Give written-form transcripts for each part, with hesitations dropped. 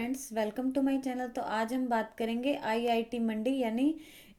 Friends, welcome to my channel. तो आज हम बात करेंगे आईआईटी मंडी यानी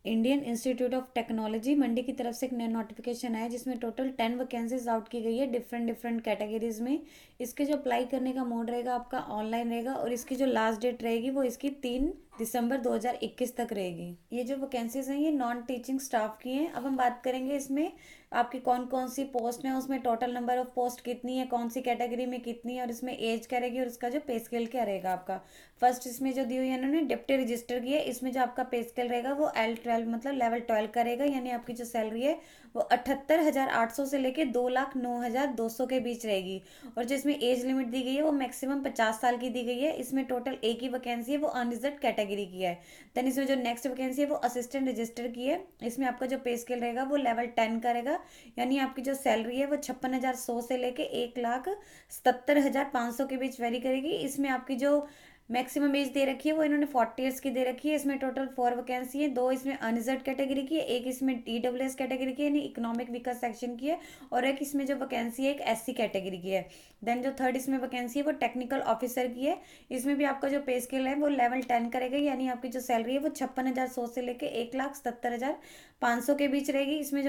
Indian institute of technology Mandi की तरफ से एक नया नोटिफिकेशन आया जिसमें टोटल 10 वैकेंसीज आउट की गई है डिफरेंट डिफरेंट कैटेगरीज में। इसके जो अप्लाई करने का मोड रहेगा आपका ऑनलाइन रहेगा और इसकी जो लास्ट डेट रहेगी वो इसकी 3 दिसंबर 2021 तक रहेगी। ये जो वैकेंसीज हैं ये नॉन टीचिंग स्टाफ की हैं। अब हम बात करेंगे इसमें आपकी कौन कौन सी पोस्ट है, उसमें टोटल नंबर ऑफ पोस्ट कितनी है, कौन सी कैटेगरी में कितनी है और इसमें एज क्या रहेगी और इसका जो पे स्केल क्या रहेगा आपका। फर्स्ट इसमें जो दी हुई है इन्होंने डिप्टी रजिस्टर की है। इसमें जो आपका पे स्केल रहेगा वो L12 मतलब लेवल 12 का रहेगा, यानी आपकी जो सैलरी है वो 78,800 से लेके 2,09,200 के बीच रहेगी। और जो इसमें एज लिमिट दी गई है वो मैक्सिमम 50 साल की दी गई है। इसमें टोटल एक ही वैकेंसी है वो अनरिजर्व कैटेगरी की है। देन इसमें जो नेक्स्ट वैकेंसी है वो असिस्टेंट रजिस्टर की है। इसमें आपका जो पे स्केल रहेगा वो लेवल 10 का रहेगा, यानी आपकी जो सैलरी है वो 56,100 से लेके 1,77,500 के बीच वेरी करेगी। इसमें आपकी जो मैक्सिमम एज दे रखी है वो इन्होंने 40 ईयर्स की दे रखी है। इसमें टोटल 4 वैकेंसी है, 2 इसमें अनरिजर्व कैटेगरी की है, एक इसमें ईडब्ल्यूएस कैटेगरी की है यानी इकोनॉमिक वीकर सेक्शन की है, और एक इसमें जो वैकेंसी है एक एससी कैटेगरी की है। देन जो थर्ड इसमें वैकेंसी है वो टेक्निकल ऑफिसर की है। इसमें भी आपका जो पे स्केल है वो लेवल 10 करेगा, यानी आपकी जो सैलरी है वो 56,100 से लेके 1,77,500 के बीच रहेगी। इसमें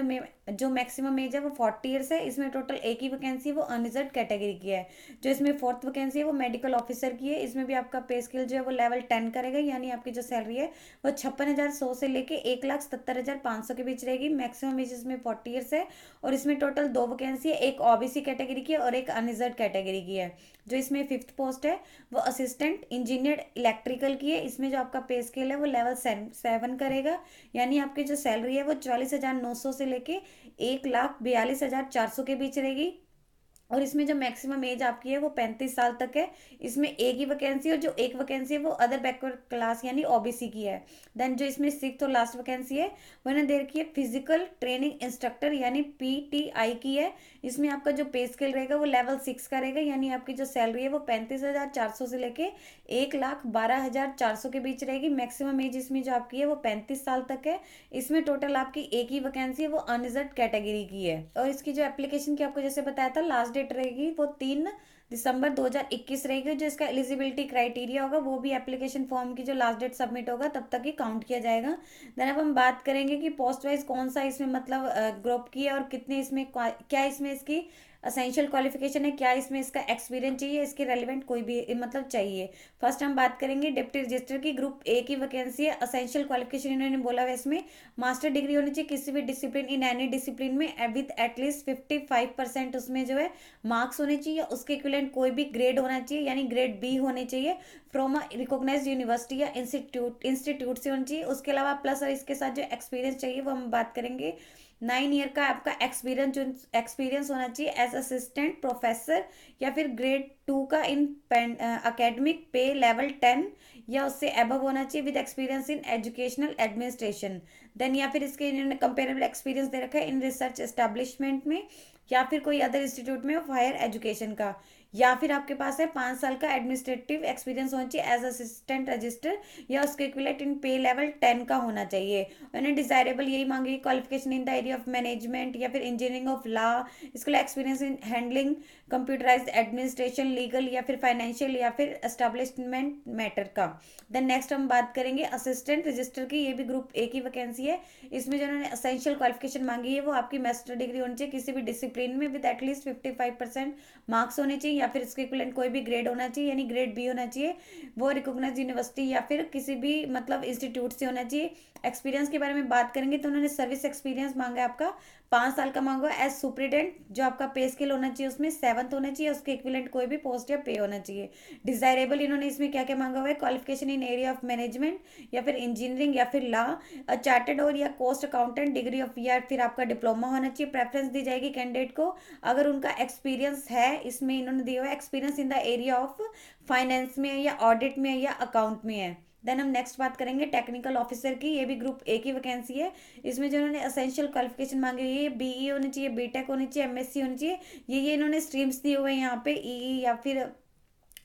जो मैक्सिमम एज है वो 40 ईयर्स है। इसमें टोटल एक ही वैकेंसी है वो अनरिजर्व कैटेगरी की है। जो इसमें फोर्थ वैकेंसी है वो मेडिकल ऑफिसर की है। इसमें भी आपका पे स्केल जो है वो लेवल 10 करेगा, यानी आपकी जो सैलरी है वो 56,100 से लेके 1,77,500 के बीच रहेगी। मैक्सिमम एज इसमें 40 ईयर्स है। और इसमें टोटल 2 वैकेंसी है, एक ओबीसी कैटेगरी की है और एक अनरिजर्व कैटेगरी की है। जो इसमें फिफ्थ पोस्ट है वो असिस्टेंट इंजीनियर इलेक्ट्रिकल की है। इसमें जो आपका पे स्केल है वो लेवल 7 करेगा, यानी आपकी जो सैलरी है वो 44,900 से लेके 1,42,400 के बीच रहेगी। और इसमें जो मैक्सिमम एज आपकी है वो 35 साल तक है। इसमें एक ही वैकेंसी और जो एक वैकेंसी है वो अदर बैकवर्ड क्लास यानी ओबीसी की है। देन जो इसमें सिक्स और लास्ट वैकेंसी है वो इन्होंने दे रखी है फिजिकल ट्रेनिंग इंस्ट्रक्टर यानी पीटीआई की है। इसमें आपका जो पे स्केल रहेगा वो लेवल 6 का रहेगा, यानी आपकी जो सैलरी है वो 35,400 से लेके 1,12,400 के बीच रहेगी। मैक्सिमम एज इसमें जो आपकी है वो 35 साल तक है। इसमें टोटल आपकी एक ही वैकेंसी है वो अनरिजर्व कैटेगरी की है। और इसकी जो एप्लीकेशन की आपको जैसे बताया था लास्ट डेट रहेगी वो 3 दिसंबर 2021 रहेगी। जो इसका एलिजिबिलिटी क्राइटेरिया होगा वो भी एप्लीकेशन फॉर्म की जो लास्ट डेट सबमिट होगा तब तक ही काउंट किया जाएगा। देन अब हम बात करेंगे कि पोस्ट वाइज कौन सा इसमें मतलब ग्रुप की है और कितने इसमें क्या इसमें इसकी असेंशियल क्वालिफिकेशन है, क्या इसमें इसका एक्सपीरियंस चाहिए, इसके रेलिवेंट कोई भी मतलब चाहिए। फर्स्ट हम बात करेंगे डिप्टी रजिस्टर की। ग्रुप ए की वैकेंसी है। असेंशियल क्वालिफिकेशन इन्होंने बोला है इसमें मास्टर डिग्री होनी चाहिए किसी भी डिसिप्लिन इन एनी डिसिप्लिन में विथ एटलीस्ट 55% उसमें जो है मार्क्स होने चाहिए। उसके इक्विवेलेंट कोई भी ग्रेड होना चाहिए, यानी ग्रेड बी होने चाहिए फ्रॉम अ रिकॉग्नाइज्ड यूनिवर्सिटी या इंस्टीट्यूट से होनी चाहिए। उसके अलावा प्लस और इसके साथ जो एक्सपीरियंस चाहिए वो हम बात करेंगे 9 ईयर का आपका एक्सपीरियंस होना चाहिए एज असिस्टेंट प्रोफेसर या फिर ग्रेड 2 का इन अकेडमिक पे लेवल 10 या उससे अबव होना चाहिए with experience in educational administration. Then या फिर इसके इन्होंने कंपेरेबल एक्सपीरियंस दे रखा है इन रिसर्च एस्टेब्लिशमेंट में या फिर कोई अदर इंस्टीट्यूट में ऑफ हायर एजुकेशन का, या फिर आपके पास है 5 साल का एडमिनिस्ट्रेटिव एक्सपीरियंस होना चाहिए एज असिस्टेंट रजिस्टर या उसके इक्विवेलेंट इन पे लेवल 10 का होना चाहिए। उन्होंने डिजायरेबल यही मांगी qualification in the area of management या फिर इंजीनियरिंग ऑफ लॉ, इसके लिए experience in handling computerised administration legal या फिर फाइनेंशियल या फिर एस्टेब्लिशमेंट मैटर का। देन नेक्स्ट हम बात करेंगे असिस्टेंट रजिस्टर की। ये भी ग्रुप ए की वैकेंसी है। इसमें जो उन्होंने असेंशियल क्वालिफिकेशन मांगी है वो आपकी मास्टर डिग्री होनी चाहिए किसी भी डिसिप्लिन में विद एटलीस्ट 55% मार्क्स होने चाहिए या फिर इसके इक्विवेलेंट कोई भी ग्रेड होना चाहिए, यानी ग्रेड बी होना चाहिए। वो रिकॉग्नाइज्ड यूनिवर्सिटी या फिर किसी भी मतलब इंस्टीट्यूट से होना चाहिए। एक्सपीरियंस के बारे में बात करेंगे तो उन्होंने सर्विस एक्सपीरियंस मांगा है आपका 5 साल का मांगा एज सुप्रिटेंडेंट। जो आपका पे स्केल होना चाहिए उसमें 7th होना चाहिए, उसके इक्विवेलेंट कोई भी पोस्ट या पे होना चाहिए। डिजायरेबल इन्होंने इसमें क्या क्या मांगा हुआ है qualification in area of management या फिर इंजीनियरिंग या फिर लॉ, चार्टेड और या कोस्ट अकाउंटेंट डिग्री ऑफ या फिर आपका डिप्लोमा होना चाहिए। प्रेफरेंस दी जाएगी कैंडिडेट को अगर उनका एक्सपीरियंस है। इसमें इन्होंने दिया हुआ है experience in the area of finance में या ऑडिट में या अकाउंट में है। देन हम नेक्स्ट बात करेंगे टेक्निकल ऑफिसर की। ये भी ग्रुप ए की वैकेंसी है। इसमें जो इन्होंने असेंशियल क्वालिफिकेशन मांगी हुई है बीई होनी चाहिए, बीटेक होनी चाहिए, एमएससी होनी चाहिए। ये इन्होंने स्ट्रीम्स दिए हुए हैं यहाँ पे ई या फिर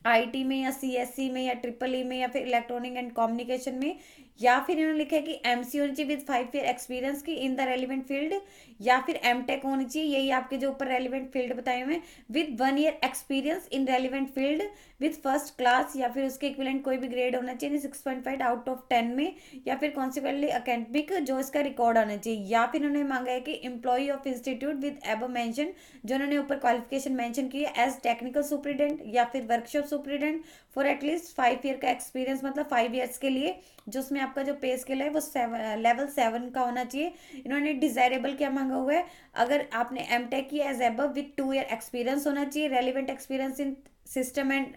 आईटी में या सीएससी में या ट्रिपल ई में या फिर इलेक्ट्रॉनिक एंड कम्युनिकेशन में या फिर इन्होंने लिखा है कि एमसी होनी चाहिए विद 5 ईयर एक्सपीरियंस की इन द रेलिवेंट फील्ड, या फिर एमटेक होनी चाहिए, यही आपके जो ऊपर रेलिवेंट फील्ड बताए हुए हैं, with 1 year experience in relevant field with first class, या फिर उसके इक्विवेलेंट कोई भी ग्रेड होना चाहिए 6.5 आउट ऑफ 10 में, या फिर कॉन्सिक्वेंटली अकेडमिक जो इसका रिकॉर्ड आना चाहिए, या फिर उन्होंने मांगा है कि employ of institute with above mention, जो उन्होंने ऊपर क्वालिफिकेशन मेंशन की है, एज टेक्निकल सुपरिटेंडेंट या फिर workshop superintendent for at least 5 year का एक्सपीरियंस, मतलब 5 ईयर्स के लिए, जो उसमें आपका जो पे स्केल है वो लेवल 7 का होना चाहिए। इन्होंने डिजायरेबल क्या मांगा हुआ है, अगर आपने एमटेक किया as above with 2 year experience होना चाहिए, relevant experience in system and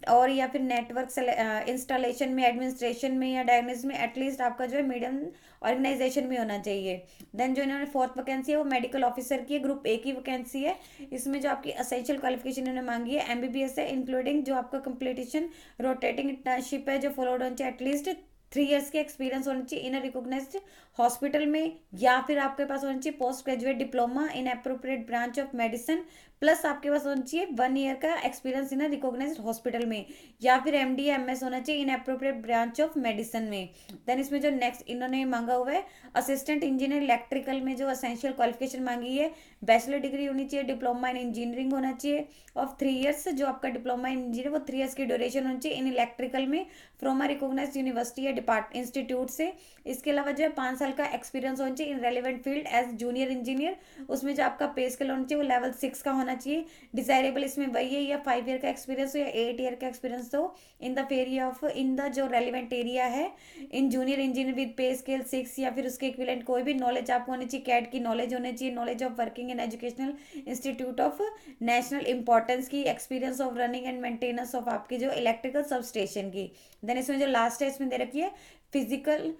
और या फिर नेटवर्क इंस्टॉलेशन में, एडमिनिस्ट्रेशन में या डायग्नोसिस में, एटलीस्ट आपका जो है मीडियम ऑर्गेनाइजेशन में होना चाहिए। देन जो इन्होंने फोर्थ वैकेंसी है वो मेडिकल ऑफिसर की है, ग्रुप ए की वैकेंसी है। इसमें जो आपकी असेंशियल क्वालिफिकेशन इन्होंने मांगी है एमबीबीएस है, इंक्लूडिंग जो आपका कंप्लीटेशन रोटेटिंग इंटर्नशिप है जो फॉलोड होना चाहिए, एटलीस्ट 3 ईयर्स की एक्सपीरियंस होनी चाहिए इन रिकॉग्नाइज्ड हॉस्पिटल में, या फिर आपके पास होना चाहिए post graduate diploma in appropriate branch of medicine, plus आपके पास होना चाहिए 1 ईयर का एक्सपीरियंस इन रिकॉग्नाइज्ड हॉस्पिटल में, या फिर एमडी या एमएस होना चाहिए in appropriate branch of medicine में। देन इसमें जो नेक्स्ट इन्होंने मांगा हुआ है असिस्टेंट इंजीनियर इलेक्ट्रिकल में जो असेंशियल क्वालिफिकेशन मांगी है, बैचलर डिग्री होनी चाहिए, डिप्लोमा इन इंजीनियरिंग होना चाहिए ऑफ 3 ईयर्स, जो आपका डिप्लोमा इन इंजीनियर वो 3 ईयर्स की ड्यूरेशन होनी चाहिए इन इलेक्ट्रिकल में फ्रॉम अ रिकॉग्नाइज्ड यूनिवर्सिटी या डिपार्ट इंस्टीट्यूट से। इसके अलावा जो है 5 साल का एक्सपीरियंस होना चाहिए in relevant field as junior engineer, उसमें जो आपका पे स्केल होना चाहिए वो लेवल 6 का होना चाहिए। डिजायरेबल इसमें वही है, या 5 ईयर का एक्सपीरियंस हो या 8 ईयर का एक्सपीरियंस हो in the area of in the जो रेलिवेंट एरिया है इन जूनियर इंजीनियर विद पे स्केल 6, या फिर उसके इक्विवेलेंट कोई भी नॉलेज आपको होनी चाहिए, कैट की नॉलेज होनी चाहिए, knowledge of working in educational institute of national importance की, experience of running and maintenance of आपकी जो इलेक्ट्रिकल सब स्टेशन की। देन इसमें जो लास्ट है इसमें दे रखी है फिजिकल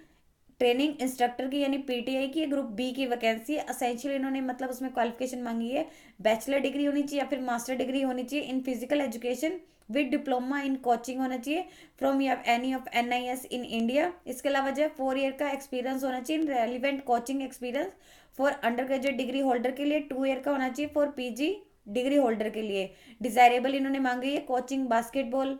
ट्रेनिंग इंस्ट्रक्टर की यानी पीटीआई की, ग्रुप बी की वैकेंसी है। असेंशियल इन्होंने मतलब उसमें क्वालिफिकेशन मांगी है बैचलर डिग्री होनी चाहिए या फिर मास्टर डिग्री होनी चाहिए in physical education with diploma in coaching होना चाहिए from any of NIS in India. इसके अलावा जो है 4 ईयर का एक्सपीरियंस होना चाहिए relevant coaching experience for under graduate degree holder के लिए, 2 ईयर का होना चाहिए फॉर पीजी डिग्री होल्डर के लिए। डिजायरेबल इन्होंने मांगी है coaching basketball,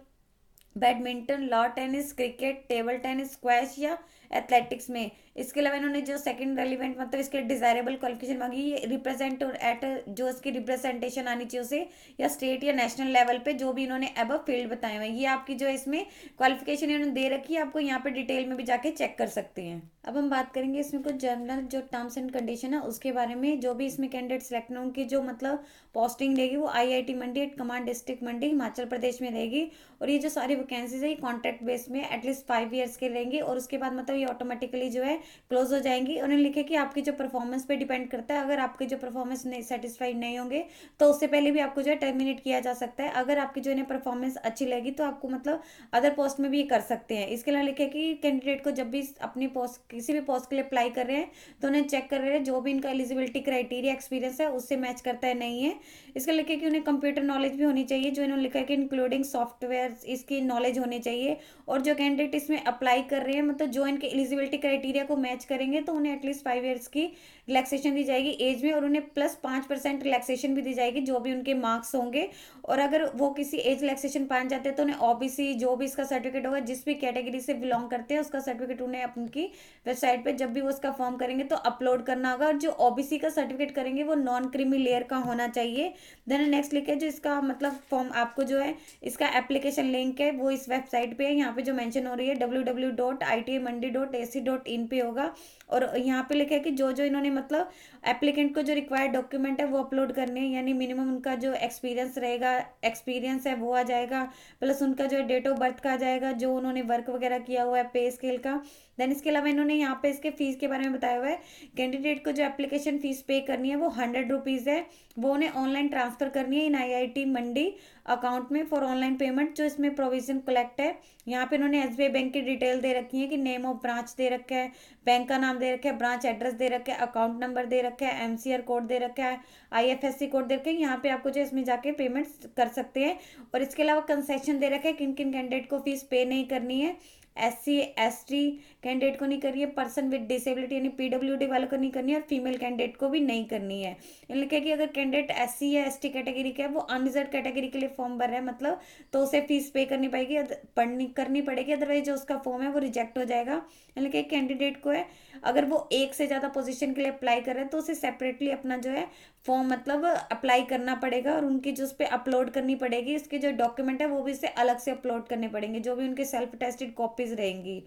badminton, law tennis, cricket, table tennis, squash या एथलेटिक्स में। इसके अलावा इन्होंने जो सेकंड रेलिवेंट मतलब इसके डिजायरेबल क्वालिफिकेशन मांगी है रिप्रेजेंट एट जो इसकी रिप्रेजेंटेशन आनी चाहिए उसे, या स्टेट या नेशनल लेवल पे जो भी इन्होंने अब फील्ड बताए हुए हैं। ये आपकी जो है इसमें क्वालिफिकेशन इन्होंने दे रखी है, आपको यहाँ पे डिटेल में भी जाके चेक कर सकते हैं। अब हम बात करेंगे इसमें कुछ जनरल जो टर्म्स एंड कंडीशन है उसके बारे में। जो भी इसमें कैंडिडेट सेलेक्ट हों उनकी जो मतलब पोस्टिंग रहेगी वो आईआईटी मंडी एट कमांड डिस्ट्रिक्ट मंडी हिमाचल प्रदेश में रहेगी। और ये जो सारी वैकेंसीज है कॉन्ट्रैक्ट बेस में एटलीस्ट 5 ईयर्स के रहेंगे, और उसके बाद मतलब ये ऑटोमेटिकली जो है क्लोज हो जाएंगी। उन्होंने लिखे कि आपकी जो परफॉर्मेंस पे डिपेंड करता है, अगर आपके जो परफॉर्मेंस नहीं सेटिस्फाइड नहीं होंगे तो उससे पहले भी आपको जो है टर्मिनेट किया जा सकता है। अगर आपकी जो है परफॉर्मेंस अच्छी लगेगी तो आपको मतलब अदर पोस्ट में भी ये कर सकते हैं। इसके अलावा लिखे कि कैंडिडेट को जब भी अपनी पोस्ट किसी भी पोस्ट के लिए अप्लाई कर रहे हैं तो उन्हें चेक कर रहे हैं जो भी इनका एलिजिबिलिटी क्राइटेरिया एक्सपीरियंस है उससे मैच करता है नहीं है। इसके लिखे कि उन्हें कंप्यूटर नॉलेज भी होनी चाहिए, जो इन्होंने लिखा है कि इंक्लूडिंग सॉफ्टवेयर इसकी नॉलेज होनी चाहिए। और जो कैंडिडेट इसमें अप्लाई कर रहे हैं मतलब जो इनके एलिजिबिलिटी क्राइटेरिया को मैच करेंगे तो उन्हें एटलीस्ट 5 ईयर्स की रिलैक्सेशन दी जाएगी एज में, और उन्हें प्लस 5% रिलैक्सेशन भी दी जाएगी जो भी उनके मार्क्स होंगे। और अगर वो किसी एज रिलैक्सेशन पाए जाते हैं तो उन्हें ओबीसी जो भी इसका सर्टिफिकेट होगा जिस भी कैटेगरी से बिलोंग करते हैं उसका सर्टिफिकेट उन्हें अपनी वेबसाइट पे जब भी वो उसका फॉर्म करेंगे तो अपलोड करना होगा। और जो ओबीसी का सर्टिफिकेट करेंगे वो नॉन क्रीमी लेयर का होना चाहिए। देन नेक्स्ट लिखे जो इसका मतलब फॉर्म आपको जो है इसका एप्लीकेशन लिंक है वो इस वेबसाइट पे है, यहाँ पे जो मेंशन हो रही है www.itmandi.ac.in पे होगा। और यहाँ पे लिखा है कि जो जो इन्होंने मतलब एप्लीकेंट को जो रिक्वायर्ड डॉक्यूमेंट है वो अपलोड करने हैं, यानी मिनिमम उनका जो एक्सपीरियंस रहेगा एक्सपीरियंस है वो आ जाएगा, प्लस उनका जो डेट ऑफ बर्थ का आ जाएगा, जो उन्होंने वर्क वगैरह किया हुआ है पे स्केल का। देन इसके अलावा इन्होंने यहाँ पे इसके फीस के बारे में बताया हुआ है। कैंडिडेट को जो एप्लीकेशन फीस पे करनी है वो 100 रुपीज़ है, वो उन्हें ऑनलाइन ट्रांसफर करनी है इन आईआईटी मंडी अकाउंट में फॉर ऑनलाइन पेमेंट जो इसमें प्रोविजन कलेक्ट है। यहाँ पे इन्होंने एसबीआई बैंक की डिटेल दे रखी है कि नेम ऑफ ब्रांच दे रखा है, बैंक का नाम दे रखा है, ब्रांच एड्रेस दे रखा है, अकाउंट नंबर दे रखा है, एमसीआर कोड दे रखा है, आईएफएससी कोड दे रखा है। यहाँ पे आपको जो इसमें जाके पेमेंट कर सकते हैं। और इसके अलावा कंसेशन दे रखा है किन किन कैंडिडेट को फीस पे नहीं करनी है। SC ST कैंडिडेट को नहीं करनी है, पर्सन विद डिसेबिलिटी यानी PWD वालों को नहीं करनी है, और फीमेल कैंडिडेट को भी नहीं करनी है। यानी कि अगर कैंडिडेट SC या ST कैटेगरी का है, वो अनरिजर्व कैटेगरी के लिए फॉर्म भर रहा है मतलब, तो उसे फीस पे करनी पड़ेगी, पढ़नी करनी पड़ेगी, अदरवाइज जो उसका फॉर्म है वो रिजेक्ट हो जाएगा। यानी कि कैंडिडेट को है, अगर वो एक से ज़्यादा पोजीशन के लिए अप्लाई कर रहे हैं तो उसे सेपरेटली अपना जो है फॉर्म मतलब अप्लाई करना पड़ेगा, और उनकी जो उस पर अपलोड करनी पड़ेगी, उसके जो डॉक्यूमेंट है वो भी इसे अलग से अपलोड करने पड़ेंगे, जो भी उनके सेल्फ टेस्टेड कॉपीज रहेंगी।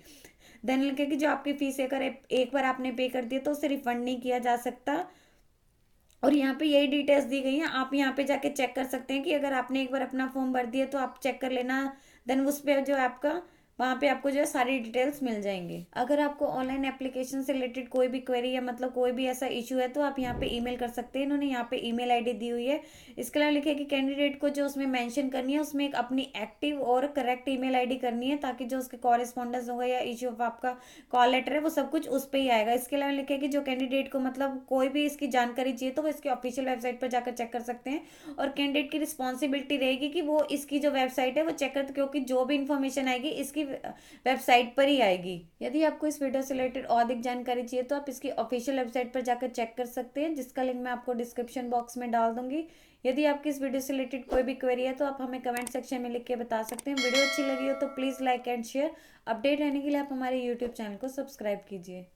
देन लिखे कि जो आपकी फीस अगर एक बार आपने पे कर दिया तो उसे रिफंड नहीं किया जा सकता। और यहाँ पे यही डिटेल्स दी गई हैं, आप यहाँ पे जाके चेक कर सकते हैं कि अगर आपने एक बार अपना फॉर्म भर दिया तो आप चेक कर लेना। देन उस पर जो है आपका, वहाँ पे आपको जो है सारी डिटेल्स मिल जाएंगी। अगर आपको ऑनलाइन एप्लीकेशन से रिलेटेड कोई भी क्वेरी या मतलब कोई भी ऐसा इशू है तो आप यहाँ पे ईमेल कर सकते हैं, इन्होंने यहाँ पे ईमेल आईडी दी हुई है। इसके अलावा लिखे कि कैंडिडेट को जो उसमें मेंशन करनी है उसमें एक अपनी एक्टिव और करेक्ट ईमेल आईडी करनी है, ताकि जो उसके कॉरेस्पॉन्डेंस होगा या इशू ऑफ आपका कॉल लेटर है वो सब कुछ उस पर ही आएगा। इसके अलावा लिखे कि जो कैंडिडेट को मतलब कोई भी इसकी जानकारी चाहिए तो वो इसकी ऑफिशियल वेबसाइट पर जाकर चेक कर सकते हैं, और कैंडिडेट की रिस्पॉन्सिबिलिटी रहेगी कि वो इसकी जो वेबसाइट है वो चेक कर, क्योंकि जो भी इन्फॉर्मेशन आएगी इसकी वेबसाइट पर ही आएगी। यदि आपको इस वीडियो से रिलेटेड और अधिक जानकारी चाहिए तो आप इसकी ऑफिशियल वेबसाइट पर जाकर चेक कर सकते हैं, जिसका लिंक मैं आपको डिस्क्रिप्शन बॉक्स में डाल दूंगी। यदि आपकी इस वीडियो से रिलेटेड कोई भी क्वेरी है तो आप हमें कमेंट सेक्शन में लिख के बता सकते हैं। वीडियो अच्छी लगी हो तो please like and share. Update रहने के लिए आप हमारे यूट्यूब चैनल को सब्सक्राइब कीजिए।